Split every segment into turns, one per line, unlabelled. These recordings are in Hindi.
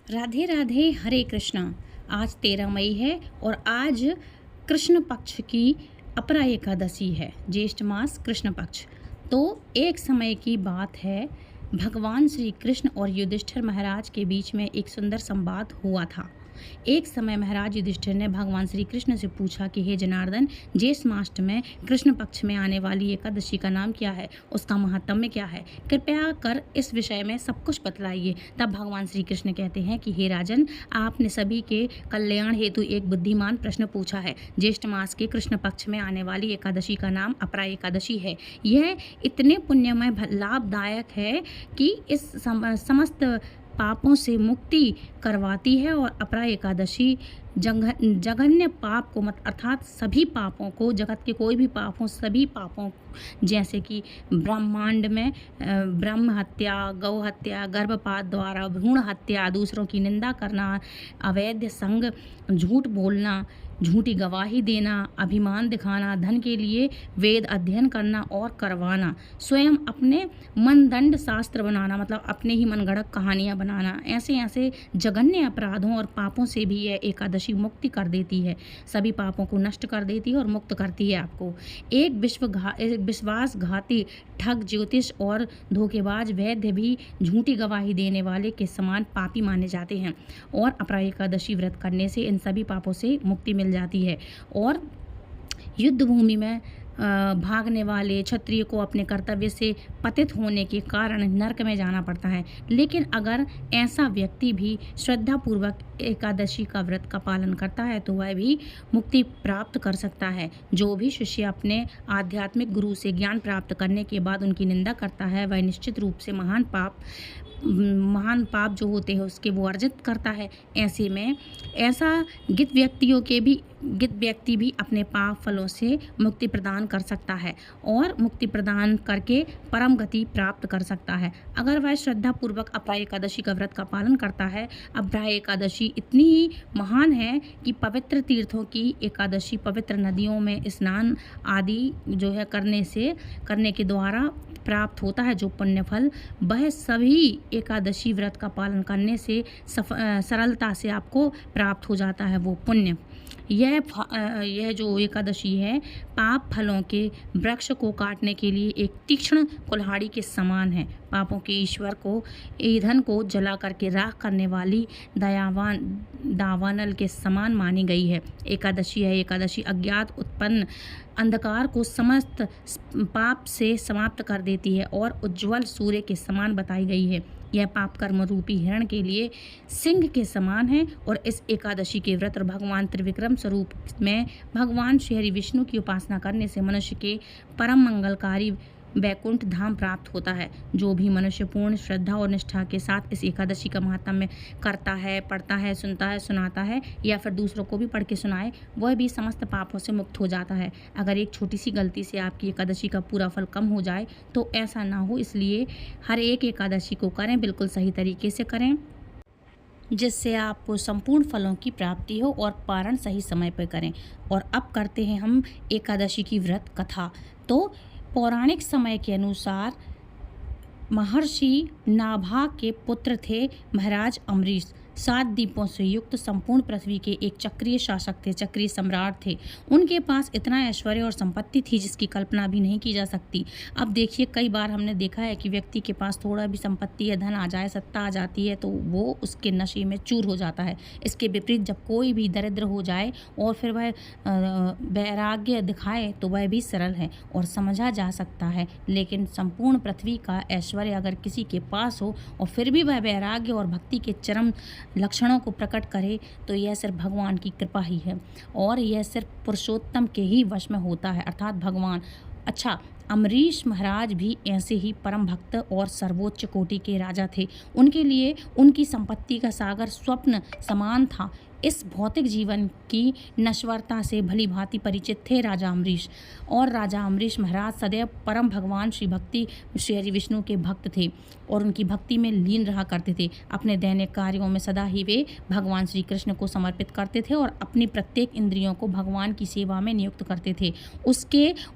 राधे राधे, हरे कृष्णा। आज 13 मई है और आज कृष्ण पक्ष की अपरा एकादशी है। ज्येष्ठ मास कृष्ण पक्ष। तो एक समय की बात है, भगवान श्री कृष्ण और युधिष्ठिर महाराज के बीच में एक सुंदर संवाद हुआ था। एक समय महाराज युधिष्ठिर ने भगवान श्री कृष्ण से पूछा कि हे जनार्दन, ज्येष्ठ मास में कृष्ण पक्ष में आने वाली एकादशी का नाम क्या है, उसका महात्म्य क्या है, कृपया कर इस विषय में सब कुछ बतलाइए। तब भगवान श्री कृष्ण कहते हैं कि हे राजन, आपने सभी के कल्याण हेतु एक बुद्धिमान प्रश्न पूछा है। ज्येष्ठ मास के कृष्ण पक्ष में आने वाली एकादशी का नाम अपरा एकादशी है। यह इतने पुण्यमय लाभदायक है कि इस समस्त पापों से मुक्ति करवाती है और अपरा एकादशी जघन्य पाप को अर्थात सभी पापों को, जगत के कोई भी पापों, सभी पापों जैसे कि ब्रह्मांड में ब्रह्म हत्या, गौ हत्या, गर्भपात द्वारा भ्रूण हत्या, दूसरों की निंदा करना, अवैध संग, झूठ बोलना, झूठी गवाही देना, अभिमान दिखाना, धन के लिए वेद अध्ययन करना और करवाना, स्वयं अपने मनदंड शास्त्र बनाना, मतलब अपने ही मनगढ़ंत कहानियाँ बनाना, ऐसे ऐसे जघन्य अपराधों और पापों से भी यह एकादशी मुक्ति कर देती है। सभी पापों को नष्ट कर देती है और मुक्त करती है आपको। एक विश्वासघाती, ठग, ज्योतिष और धोखेबाज वैद्य भी झूठी गवाही देने वाले के समान पापी माने जाते हैं और अपरा एकादशी व्रत करने से इन सभी पापों से मुक्ति मिल जाती है। और युद्ध भूमि में भागने वाले क्षत्रिय को अपने कर्तव्य से पतित होने के कारण नरक में जाना पड़ता है। लेकिन अगर ऐसा व्यक्ति भी श्रद्धापूर्वक एकादशी का व्रत का पालन करता है तो वह भी मुक्ति प्राप्त कर सकता है। जो भी शिष्य अपने आध्यात्मिक गुरु से ज्ञान प्राप्त करने के बाद उनकी निंदा करता है, वह निश्चित रूप से महान पाप जो होते हैं उसके वो अर्जित करता है। ऐसे में ऐसा गित व्यक्ति भी अपने पाप फलों से मुक्ति प्रदान कर सकता है और मुक्ति प्रदान करके परम गति प्राप्त कर सकता है अगर वह श्रद्धापूर्वक अपरा एकादशी का व्रत का पालन करता है। अपरा एकादशी इतनी ही महान है कि पवित्र तीर्थों की एकादशी, पवित्र नदियों में स्नान आदि जो है करने के द्वारा प्राप्त होता है जो पुण्य फल, वह सभी एकादशी व्रत का पालन करने से सरलता से आपको प्राप्त हो जाता है वो पुण्य। यह जो एकादशी है पाप फलों के वृक्ष को काटने के लिए एक तीक्ष्ण कुल्हाड़ी के समान है। पापों के ईश्वर को ईंधन को जला करके राख करने वाली दावानल के समान मानी गई है। एकादशी अज्ञात उत्पन्न अंधकार को समस्त पाप से समाप्त कर देती है और उज्ज्वल सूर्य के समान बताई गई है। यह पाप कर्म रूपी हिरण के लिए सिंह के समान है और इस एकादशी के व्रत और भगवान त्रिविक्रम स्वरूप में भगवान श्री हरि विष्णु की उपासना करने से मनुष्य के परम मंगलकारी वैकुंठ धाम प्राप्त होता है। जो भी मनुष्य पूर्ण श्रद्धा और निष्ठा के साथ इस एकादशी का महात्म्य करता है, पढ़ता है, सुनता है, सुनाता है या फिर दूसरों को भी पढ़ के सुनाए, वह भी समस्त पापों से मुक्त हो जाता है। अगर एक छोटी सी गलती से आपकी एकादशी का पूरा फल कम हो जाए तो ऐसा ना हो, इसलिए हर एक एकादशी को करें, बिल्कुल सही तरीके से करें जिससे आपको संपूर्ण फलों की प्राप्ति हो और पारण सही समय पर करें। और अब करते हैं हम एकादशी की व्रत कथा। तो पौराणिक समय के अनुसार महर्षि नाभा के पुत्र थे महाराज अम्बरीश। 7 द्वीपों से युक्त संपूर्ण पृथ्वी के एक चक्रीय शासक थे, चक्रीय सम्राट थे। उनके पास इतना ऐश्वर्य और संपत्ति थी जिसकी कल्पना भी नहीं की जा सकती। अब देखिए, कई बार हमने देखा है कि व्यक्ति के पास थोड़ा भी संपत्ति या धन आ जाए, सत्ता आ जाती है तो वो उसके नशे में चूर हो जाता है। इसके विपरीत जब कोई भी दरिद्र हो जाए और फिर वह वैराग्य दिखाए तो वह भी सरल है और समझा जा सकता है। लेकिन संपूर्ण पृथ्वी का ऐश्वर्य अगर किसी के पास हो और फिर भी वह वैराग्य और भक्ति के चरम लक्षणों को प्रकट करे तो यह सिर्फ भगवान की कृपा ही है और यह सिर्फ पुरुषोत्तम के ही वश में होता है, अर्थात भगवान। अच्छा, अम्बरीश महाराज भी ऐसे ही परम भक्त और सर्वोच्च कोटि के राजा थे। उनके लिए उनकी संपत्ति का सागर स्वप्न समान था। इस भौतिक जीवन की नश्वरता से भली भांति परिचित थे राजा अम्बरीश। और राजा अम्बरीश महाराज सदैव परम भगवान श्री हरि विष्णु के भक्त थे और उनकी भक्ति में लीन रहा करते थे। अपने दैनिक कार्यों में सदा ही वे भगवान श्री कृष्ण को समर्पित करते थे और अपनी प्रत्येक इंद्रियों को भगवान की सेवा में नियुक्त करते थे।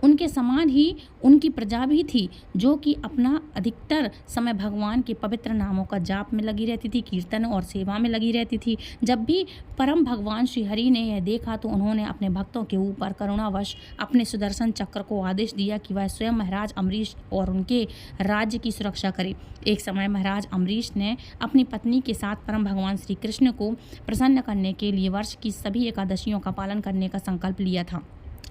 उनके समान ही उनकी प्रजा भी थी, जो कि अपना अधिकतर समय भगवान के पवित्र नामों का जाप में लगी रहती थी, कीर्तन और सेवा में लगी रहती थी। जब भी परम भगवान श्री हरि ने यह देखा तो उन्होंने अपने भक्तों के ऊपर करुणावश अपने सुदर्शन चक्र को आदेश दिया कि वह स्वयं महाराज अम्बरीश और उनके राज्य की सुरक्षा करे। एक समय महाराज अम्बरीश ने अपनी पत्नी के साथ परम भगवान श्री कृष्ण को प्रसन्न करने के लिए वर्ष की सभी एकादशियों का पालन करने का संकल्प लिया था।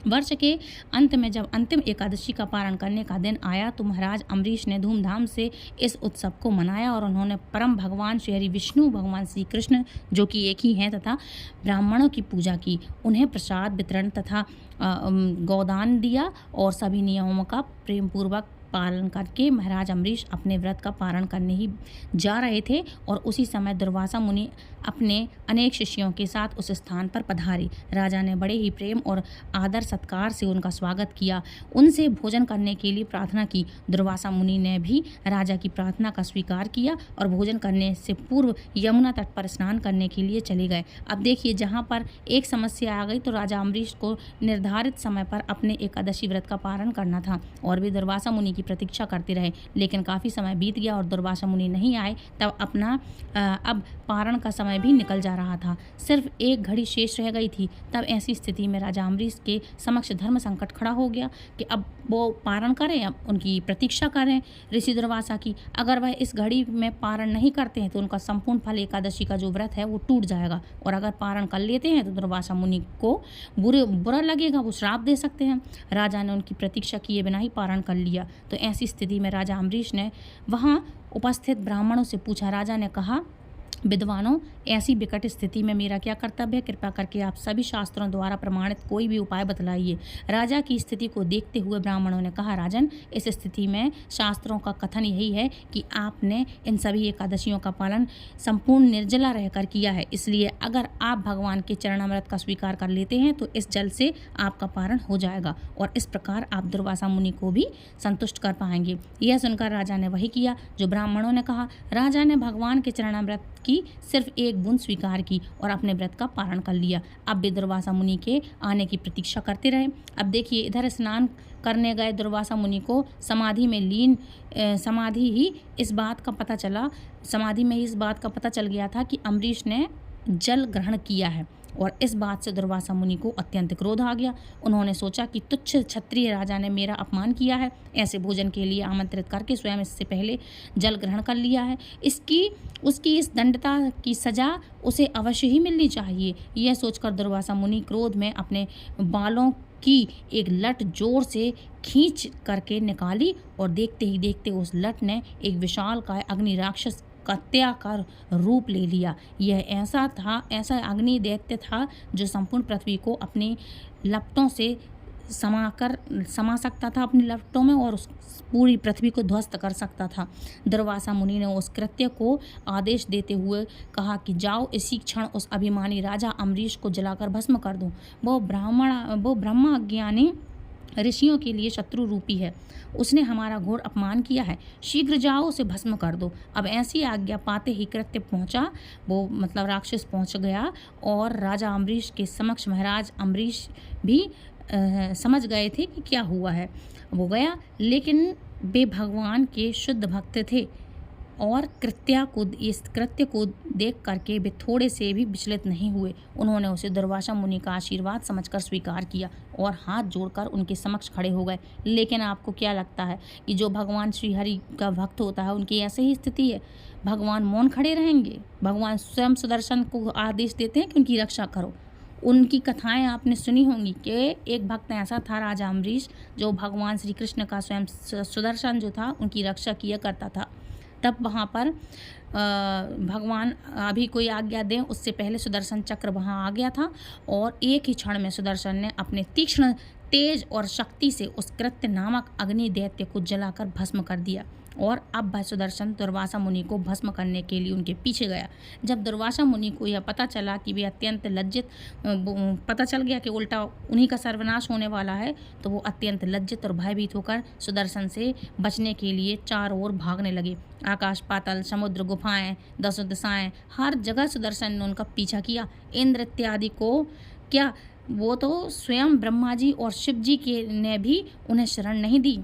वर्ष के अंत में जब अंतिम एकादशी का पारण करने का दिन आया तो महाराज अम्बरीश ने धूमधाम से इस उत्सव को मनाया और उन्होंने परम भगवान श्री हरि विष्णु भगवान श्री कृष्ण, जो कि एक ही हैं, तथा ब्राह्मणों की पूजा की, उन्हें प्रसाद वितरण तथा गोदान दिया और सभी नियमों का प्रेमपूर्वक पालन करके महाराज अम्बरीश अपने व्रत का पारण करने ही जा रहे थे और उसी समय दुर्वासा मुनि अपने अनेक शिष्यों के साथ उस स्थान पर पधारे। राजा ने बड़े ही प्रेम और आदर सत्कार से उनका स्वागत किया, उनसे भोजन करने के लिए प्रार्थना की। दुर्वासा मुनि ने भी राजा की प्रार्थना का स्वीकार किया और भोजन करने से पूर्व यमुना तट पर स्नान करने के लिए चले गए। अब देखिए, जहाँ पर एक समस्या आ गई तो राजा अम्बरीश को निर्धारित समय पर अपने एकादशी व्रत का पारण करना था और वे दुर्वासा मुनि की प्रतीक्षा करते रहे, लेकिन काफ़ी समय बीत गया और दुर्वासा मुनि नहीं आए। तब अब पारण का समय भी निकल जा रहा था, सिर्फ एक घड़ी शेष रह गई थी। तब ऐसी स्थिति में राजा अम्बरीश के समक्ष धर्म संकट खड़ा हो गया कि अब वो पारण करें, अब उनकी प्रतीक्षा करें ऋषि दुर्वासा की। अगर वह इस घड़ी में पारण नहीं करते हैं तो उनका संपूर्ण फल एकादशी का जो व्रत है वो टूट जाएगा, और अगर पारण कर लेते हैं तो दुर्वासा मुनि को बुरा लगेगा, वो श्राप दे सकते हैं। राजा ने उनकी प्रतीक्षा किए बिना ही पारण कर लिया। तो ऐसी स्थिति में राजा अम्बरीश ने वहाँ उपस्थित ब्राह्मणों से पूछा। राजा ने कहा, विद्वानों, ऐसी विकट स्थिति में मेरा क्या कर्तव्य है? कृपा करके आप सभी शास्त्रों द्वारा प्रमाणित कोई भी उपाय बतलाइए। राजा की स्थिति को देखते हुए ब्राह्मणों ने कहा, राजन, इस स्थिति में शास्त्रों का कथन यही है कि आपने इन सभी एकादशियों का पालन संपूर्ण निर्जला रहकर किया है, इसलिए अगर आप भगवान के चरणामृत का स्वीकार कर लेते हैं तो इस जल से आपका पारण हो जाएगा और इस प्रकार आप दुर्वासा मुनि को भी संतुष्ट कर पाएंगे। यह सुनकर राजा ने वही किया जो ब्राह्मणों ने कहा। राजा ने भगवान के चरणामृत की सिर्फ एक बूंद स्वीकार की और अपने व्रत का पारण कर लिया। अब वे दुर्वासा मुनि के आने की प्रतीक्षा करते रहे। अब देखिए, इधर स्नान करने गए दुर्वासा मुनि को समाधि में इस बात का पता चल गया था कि अम्बरीश ने जल ग्रहण किया है और इस बात से दुर्वासा मुनि को अत्यंत क्रोध आ गया। उन्होंने सोचा कि तुच्छ क्षत्रिय राजा ने मेरा अपमान किया है, ऐसे भोजन के लिए आमंत्रित करके स्वयं इससे पहले जल ग्रहण कर लिया है, उसकी इस दंडता की सजा उसे अवश्य ही मिलनी चाहिए। यह सोचकर दुर्वासा मुनि क्रोध में अपने बालों की एक लट जोर से खींच करके निकाली और देखते ही देखते उस लट ने एक विशालकाय अग्नि राक्षस कत्या का रूप ले लिया। यह ऐसा अग्नि दैत्य था जो संपूर्ण पृथ्वी को अपनी लपटों से समा सकता था अपनी लपटों में और उस पूरी पृथ्वी को ध्वस्त कर सकता था। दुर्वासा मुनि ने उस कृत्य को आदेश देते हुए कहा कि जाओ, इसी क्षण उस अभिमानी राजा अम्बरीश को जलाकर भस्म कर दो। वो ब्रह्म अज्ञानी ऋषियों के लिए शत्रु रूपी है, उसने हमारा घोर अपमान किया है, शीघ्र जाओ उसे भस्म कर दो। अब ऐसी आज्ञा पाते ही कृत्य पहुंचा, वो मतलब राक्षस पहुंच गया और राजा अम्बरीश के समक्ष महाराज अम्बरीश भी समझ गए थे कि क्या हुआ है। वो गया, लेकिन वे भगवान के शुद्ध भक्त थे और इस कृत्य को देख करके वे थोड़े से भी विचलित नहीं हुए। उन्होंने उसे दुर्वासा मुनि का आशीर्वाद समझकर स्वीकार किया और हाथ जोड़कर उनके समक्ष खड़े हो गए। लेकिन आपको क्या लगता है कि जो भगवान श्री हरि का भक्त होता है उनकी ऐसे ही स्थिति है? भगवान मौन खड़े रहेंगे? भगवान स्वयं सुदर्शन को आदेश देते हैं कि उनकी रक्षा करो। उनकी कथाएं आपने सुनी होंगी कि एक भक्त ऐसा था राजा अम्बरीश, जो भगवान श्री कृष्ण का स्वयं सुदर्शन जो था उनकी रक्षा किया करता था। तब वहाँ पर भगवान अभी कोई आज्ञा दें उससे पहले सुदर्शन चक्र वहाँ आ गया था और एक ही क्षण में सुदर्शन ने अपने तीक्ष्ण तेज और शक्ति से उस कृत्य नामक अग्नि दैत्य को जलाकर भस्म कर दिया। और अब वह सुदर्शन दुर्वासा मुनि को भस्म करने के लिए उनके पीछे गया। जब दुर्वासा मुनि को यह पता चला कि वे अत्यंत लज्जित पता चल गया कि उल्टा उन्हीं का सर्वनाश होने वाला है, तो वो अत्यंत लज्जित और भयभीत होकर सुदर्शन से बचने के लिए चारों ओर भागने लगे। आकाश, पाताल, समुद्र, गुफाएं, दसों दिशाएं, हर जगह सुदर्शन ने उनका पीछा किया। इंद्र इत्यादि को क्या, वो तो स्वयं ब्रह्मा जी और शिव जी के ने भी उन्हें शरण नहीं दी।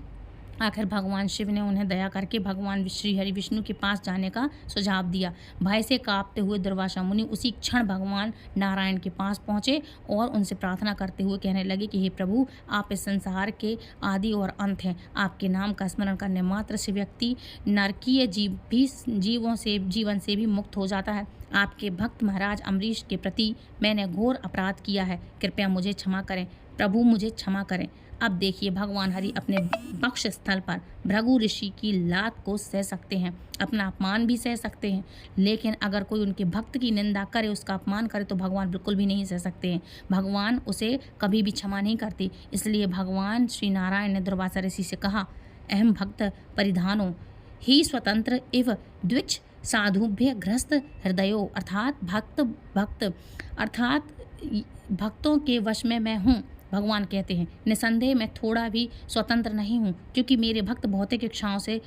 आखिर भगवान शिव ने उन्हें दया करके भगवान श्री हरि विष्णु के पास जाने का सुझाव दिया। भय से कांपते हुए दुर्वासा मुनि उसी क्षण भगवान नारायण के पास पहुँचे और उनसे प्रार्थना करते हुए कहने लगे कि हे प्रभु, आप इस संसार के आदि और अंत हैं। आपके नाम का स्मरण करने मात्र से व्यक्ति नरकीय जीवन से भी मुक्त हो जाता है। आपके भक्त महाराज अम्बरीश के प्रति मैंने घोर अपराध किया है, कृपया मुझे क्षमा करें। प्रभु, मुझे क्षमा करें। अब देखिए, भगवान हरि अपने वक्ष स्थल पर भृगु ऋषि की लात को सह सकते हैं, अपना अपमान भी सह सकते हैं, लेकिन अगर कोई उनके भक्त की निंदा करे, उसका अपमान करे, तो भगवान बिल्कुल भी नहीं सह सकते हैं। भगवान उसे कभी भी क्षमा नहीं करते। इसलिए भगवान श्री नारायण ने दुर्वासा ऋषि से कहा, अहम भक्त परिधानो ही स्वतंत्र इव द्विज साधुभ्य ग्रस्त हृदयो, अर्थात भक्तों के वश में मैं हूँ। भगवान कहते हैं, निसंदेह मैं थोड़ा भी स्वतंत्र नहीं हूँ, क्योंकि मेरे भक्त भौतिक इच्छाओं से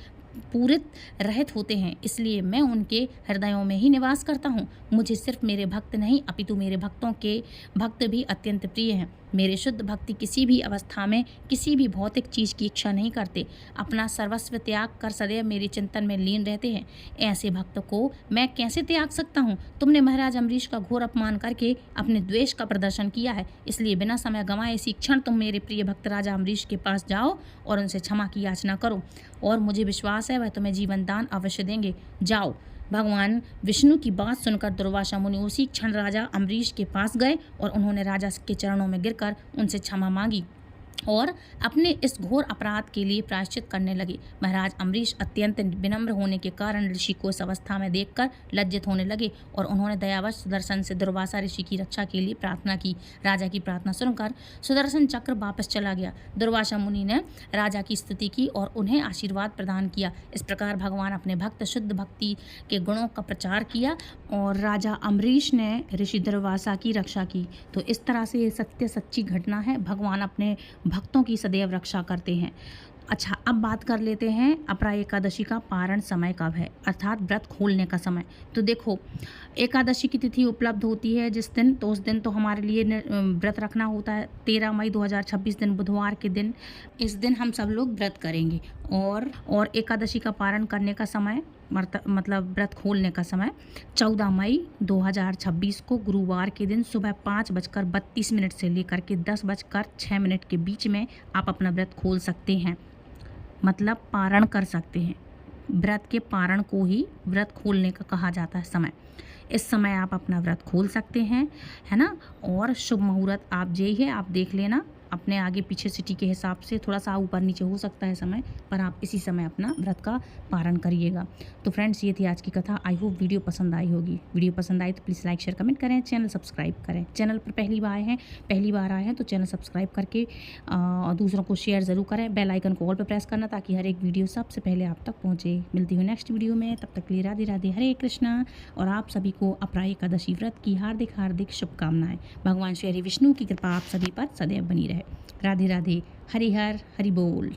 पूरित रहित होते हैं, इसलिए मैं उनके हृदयों में ही निवास करता हूँ। मुझे सिर्फ मेरे भक्त नहीं, अपितु मेरे भक्तों के भक्त भी अत्यंत प्रिय हैं। मेरे शुद्ध भक्ति किसी भी अवस्था में किसी भी भौतिक चीज़ की इच्छा नहीं करते, अपना सर्वस्व त्याग कर सदैव मेरे चिंतन में लीन रहते हैं। ऐसे भक्त को मैं कैसे त्याग सकता हूँ? तुमने महाराज अम्बरीश का घोर अपमान करके अपने द्वेष का प्रदर्शन किया है, इसलिए बिना समय गंवाए इसी क्षण तुम मेरे प्रिय भक्त राजा अम्बरीश के पास जाओ और उनसे क्षमा की याचना करो, और मुझे विश्वास है वह तुम्हें जीवन दान अवश्य देंगे। जाओ। भगवान विष्णु की बात सुनकर दुर्वासा मुनि उसी क्षण राजा अम्बरीश के पास गए और उन्होंने राजा के चरणों में गिरकर उनसे क्षमा मांगी और अपने इस घोर अपराध के लिए प्रायश्चित करने लगे। महाराज अम्बरीश अत्यंत विनम्र होने के कारण ऋषि को इस अवस्था में देखकर लज्जित होने लगे और उन्होंने दयावश सुदर्शन से दुर्वासा ऋषि की रक्षा के लिए प्रार्थना की। राजा की प्रार्थना सुनकर सुदर्शन चक्र वापस चला गया। दुर्वासा मुनि ने राजा की स्तुति की और उन्हें आशीर्वाद प्रदान किया। इस प्रकार भगवान अपने भक्त शुद्ध भक्ति के गुणों का प्रचार किया और राजा अम्बरीश ने ऋषि दुर्वासा की रक्षा की। तो इस तरह से ये सच्ची घटना है। भगवान अपने भक्तों की सदैव रक्षा करते हैं। अच्छा, अब बात कर लेते हैं अपरा एकादशी का पारण समय कब है, अर्थात व्रत खोलने का समय। तो देखो, एकादशी की तिथि उपलब्ध होती है जिस दिन, तो उस दिन तो हमारे लिए व्रत रखना होता है। 13 मई 2026 दिन बुधवार के दिन, इस दिन हम सब लोग व्रत करेंगे। और एकादशी का पारण करने का समय मतलब व्रत खोलने का समय 14 मई 2026 को गुरुवार के दिन सुबह 5:32 से लेकर के 10:06 के बीच में आप अपना व्रत खोल सकते हैं, मतलब पारण कर सकते हैं। व्रत के पारण को ही व्रत खोलने का कहा जाता है समय। इस समय आप अपना व्रत खोल सकते हैं, है ना। और शुभ मुहूर्त आप यही है, आप देख लेना अपने आगे पीछे सिटी के हिसाब से, थोड़ा सा ऊपर नीचे हो सकता है समय, पर आप इसी समय अपना व्रत का पारण करिएगा। तो फ्रेंड्स, ये थी आज की कथा। आई होप वीडियो पसंद आई होगी। वीडियो पसंद आई तो प्लीज़ लाइक शेयर कमेंट करें, चैनल सब्सक्राइब करें। चैनल पर पहली बार आए हैं तो चैनल सब्सक्राइब करके दूसरों को शेयर ज़रूर करें। बेल आइकन को ऑल पर प्रेस करना ताकि हर एक वीडियो सबसे पहले आप तक पहुँचे। मिलती हूँ नेक्स्ट वीडियो में, तब तक के लिए राधे राधे, हरे कृष्णा। और आप सभी को अपरा एकादशी व्रत की हार्दिक शुभकामनाएं। भगवान श्री हरि विष्णु की कृपा आप सभी पर सदैव बनी रहे। राधे राधे, हरि हर हरि बोल।